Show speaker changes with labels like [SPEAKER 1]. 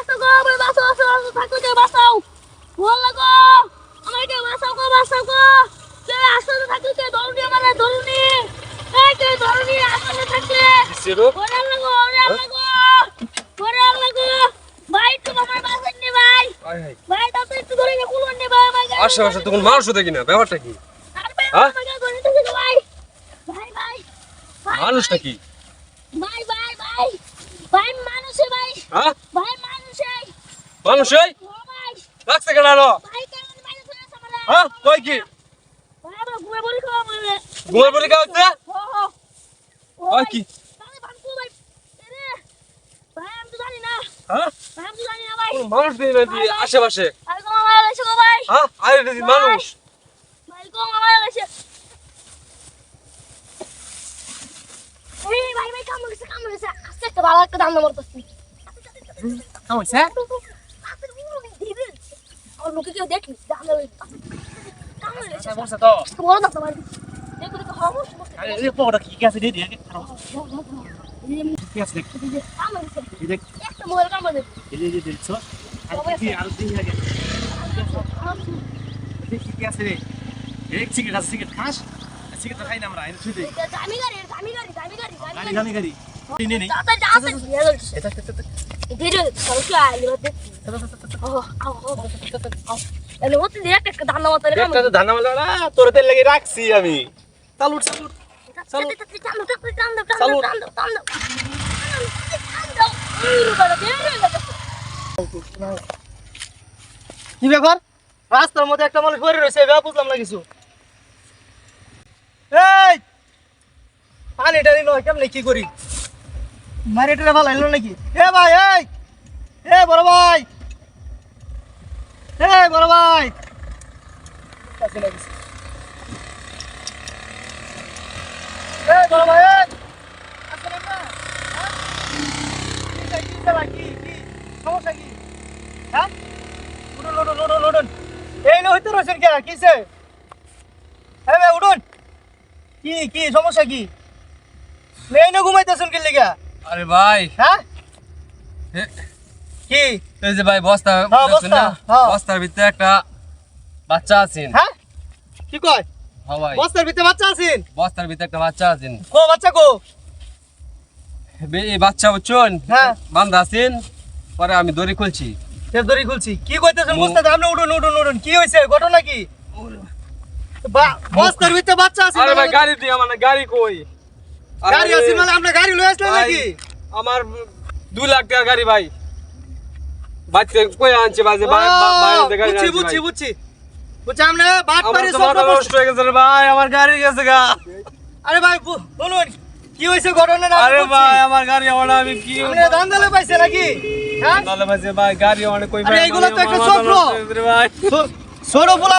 [SPEAKER 1] আসো গো, আমার বাঁচাও, বাঁচাও, থাকো যে বাঁচাও। বললা গো, আমাকে বাঁচাও গো, বাঁচাও গো। কে আসো তো থাকো কে ধরুনি আমারে ধরুনি। এই কে ধরুনি আসলে থাকলে।
[SPEAKER 2] কিসেরো?
[SPEAKER 1] ওরে আল্লাহ গো, ওরে আল্লাহ গো। ওরে আল্লাহ গো। ভাই তো আমার বাঁচান নি ভাই।
[SPEAKER 2] আয় হায়।
[SPEAKER 1] ভাই দাও তো একটু ধরে কুলন নি ভাই ভাই।
[SPEAKER 2] আশেপাশে তখন মানুষ দেখি না, ব্যাপারটা কি?
[SPEAKER 1] আর ভাই
[SPEAKER 2] হ্যাঁ?
[SPEAKER 1] আমাকে ধরে তো ভাই। ভাই ভাই।
[SPEAKER 2] মানুষটা কি?
[SPEAKER 1] ভাই ভাই ভাই। ভাই মানুষে ভাই।
[SPEAKER 2] হ্যাঁ?
[SPEAKER 1] ভাই মানুষে।
[SPEAKER 2] মানুষ এই?
[SPEAKER 1] ও ভাই।
[SPEAKER 2] রাখছে কেন আলো?
[SPEAKER 1] ভাই কেমন মানুষ হয়েছে আমারে?
[SPEAKER 2] হ্যাঁ? কই কি?
[SPEAKER 1] ভাই আমার ঘুরে বলি খাওয়া আমারে।
[SPEAKER 2] ঘুমের পরে হচ্ছে?
[SPEAKER 1] ও ও।
[SPEAKER 2] কই কি?
[SPEAKER 1] ভাই ভাঙতো ভাই। এরে। ভাই আমি তো জানি না।
[SPEAKER 2] হ্যাঁ?
[SPEAKER 1] ভাই আমি তো জানি না ভাই।
[SPEAKER 2] কোনো মানুষ নেই নাকি আশেপাশে?
[SPEAKER 1] আরে গো মারা গেছে গো ভাই।
[SPEAKER 2] হ্যাঁ? আরে দেখি মানুষ।
[SPEAKER 1] ভাই গো মারা গেছে। এই ভাই ভাই কামড় গেছে। আস্তে একটা ভালো একটা দাম মারতেছি।
[SPEAKER 3] কেমন হইছে?
[SPEAKER 1] আর লোকে কেউ দেখলি দাম মারবে। কামড় গেছে।
[SPEAKER 3] বলছে তো।
[SPEAKER 1] বড় দাম ভাই। দেখো দেখো হামস।
[SPEAKER 3] আরে এই পোড়া কি আছে দিয়ে দিয়ে খারাপ কি আছে দেখ
[SPEAKER 1] কামড় গেছে।
[SPEAKER 3] এই দেখ
[SPEAKER 1] একটা মোবাইল কামড় দেবে।
[SPEAKER 3] এই যে দেখছো আর কি আর দিন আগে দেখি কি আছে রে এক সিগারেট খাস সিগারেট খাই না আমরা এনে ছুই দে
[SPEAKER 1] দামি গাড়ি।
[SPEAKER 3] গাড়ি গাড়ি নে নে
[SPEAKER 1] তাড়াতাড়ি আসেন।
[SPEAKER 3] এটা
[SPEAKER 1] ধীরে সরকে আইলো দে। এলো ওতে দিয়ে একটা দাম মারতে রে।
[SPEAKER 3] একটা তো ধানা মালা তোর তেল লাগি রাখছি আমি চালুট চালুট কি ব্যাপার রাস্তার মধ্যে একটা মানুষ পড়ে রয়েছে এবার বুঝলাম না কিছু এই পানিটা নিল কেমনে কি করি মারিটা ভালো এলো নাকি এ ভাই এ বড় ভাই বড় ভাই কাছে লাগিস বড় ভাই আসলে না কি চালা কি সমস্যা কি হ্যাঁ উঠুন এই না হইতে রয়েছেন কে কিসে হ্যাঁ ভাই উঠুন কি সমস্যা কি এই না ঘুমাইতেছেন কি লিগা
[SPEAKER 2] আরে ভাই,
[SPEAKER 3] হ্যাঁ কি
[SPEAKER 2] এই যে ভাই বস্তা
[SPEAKER 3] হ্যাঁ,
[SPEAKER 2] দেখছেন না?
[SPEAKER 3] বস্তা, হ্যাঁ।
[SPEAKER 2] বস্তার ভিতরে একটা বাচ্চা আছেন।
[SPEAKER 3] হ্যাঁ কি কয়
[SPEAKER 2] হ্যাঁ ভাই,
[SPEAKER 3] বস্তার ভিতরে বাচ্চা আছেন
[SPEAKER 2] বস্তার ভিতরে একটা বাচ্চা আছেন।
[SPEAKER 3] কো বাচ্চা কো
[SPEAKER 2] এই বাচ্চা বুঝছেন?
[SPEAKER 3] হ্যাঁ।
[SPEAKER 2] বান্ধা আছেন, পরে আমি দড়ি খুলছি।
[SPEAKER 3] ফের ধরি খুলছি কি কইতেছেন
[SPEAKER 2] মু-
[SPEAKER 3] বুঝতে আপনি উঠুন কি হইছে ঘটনা কি বস্তার ভিতরে বাচ্চা আছে
[SPEAKER 2] আরে ভাই গাড়ি দিয়ে মানে গাড়ি কই? আরে
[SPEAKER 3] গাড়ি আছে মানে আপনি গাড়ি লয়ে আসলেন
[SPEAKER 2] ভাই,
[SPEAKER 3] নাকি
[SPEAKER 2] আমার 2 লাখ টাকার গাড়ি ভাই। বাচ্চা কই আনছে বাজে
[SPEAKER 3] ও,
[SPEAKER 2] বাইরে গাড়ি আনছে
[SPEAKER 3] বুঝছি
[SPEAKER 2] ভাই।
[SPEAKER 3] বুঝছি আপনি বাট
[SPEAKER 2] আমার
[SPEAKER 3] পারি
[SPEAKER 2] তো
[SPEAKER 3] সব
[SPEAKER 2] মাথা নষ্ট হয়ে গেছে রে ভাই, আমার গাড়ি গেছে গা।
[SPEAKER 3] আরে ভাই বলুন কি হইছে ঘটনা না
[SPEAKER 2] আরে ভাই আমার গাড়ি ওনা আমি কি
[SPEAKER 3] আপনি দান্দালে পাইছে নাকি হ্যাঁ
[SPEAKER 2] তাহলে ভাই গাড়ি অনেক কই
[SPEAKER 3] আরে
[SPEAKER 2] ভাই
[SPEAKER 3] এইগুলো তো একটা
[SPEAKER 2] আমার মাথা
[SPEAKER 3] চক্র।
[SPEAKER 2] নষ্ট হয়ে গেছে রে ভাই।
[SPEAKER 3] ছোট পোলা